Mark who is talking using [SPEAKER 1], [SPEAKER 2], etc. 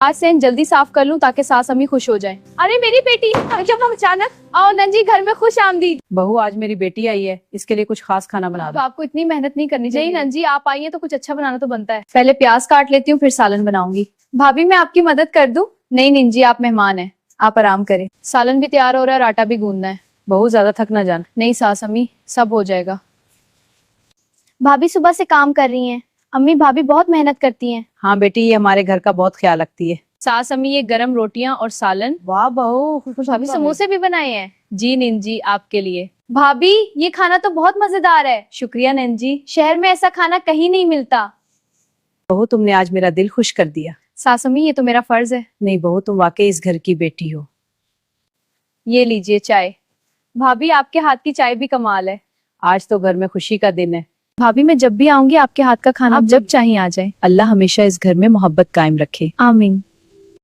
[SPEAKER 1] आज से जल्दी साफ कर लूं ताकि सास अम्मी खुश हो जाए। अरे मेरी बेटी, जब हम अचानक आओ नंजी, घर में खुश आमदीद।
[SPEAKER 2] बहू, आज मेरी बेटी आई है, इसके लिए कुछ खास खाना बना
[SPEAKER 1] तो
[SPEAKER 2] दो।
[SPEAKER 1] आपको इतनी मेहनत नहीं करनी चाहिए नंजी, आप आई हैं तो कुछ अच्छा बनाना तो बनता है। पहले प्याज काट लेती हूँ, फिर सालन बनाऊंगी। भाभी मैं आपकी मदद कर दूं? नहीं नंजी, आप मेहमान हैं, आप आराम करें। सालन भी तैयार हो रहा है और आटा भी गूंदना है।
[SPEAKER 2] बहू, ज्यादा थक ना जाना।
[SPEAKER 1] नहीं सास अम्मी, सब हो जाएगा।
[SPEAKER 3] भाभी सुबह से काम कर रही हैं। अम्मी भाभी बहुत मेहनत करती हैं।
[SPEAKER 2] हाँ बेटी, ये हमारे घर का बहुत ख्याल रखती है।
[SPEAKER 1] सास अम्मी ये गरम रोटियां और सालन।
[SPEAKER 2] वाह बहू,
[SPEAKER 1] भाभी समोसे भी बनाए हैं। जी निंजी, आपके लिए। भाभी ये खाना तो बहुत मजेदार है। शुक्रिया नंजी, शहर में ऐसा खाना कहीं नहीं मिलता।
[SPEAKER 2] बहू, तुमने आज मेरा दिल खुश कर दिया।
[SPEAKER 1] सास अम्मी ये तो मेरा फर्ज है।
[SPEAKER 2] नहीं बहू, तुम वाकई इस घर की बेटी हो।
[SPEAKER 1] ये लीजिए चाय। भाभी आपके हाथ की चाय भी कमाल है।
[SPEAKER 2] आज तो घर में खुशी का दिन है।
[SPEAKER 1] भाभी मैं जब भी आऊंगी आपके हाथ का खाना आप जब चाहे आ जाए।
[SPEAKER 2] अल्लाह हमेशा इस घर में मोहब्बत कायम रखे।
[SPEAKER 1] आमीन।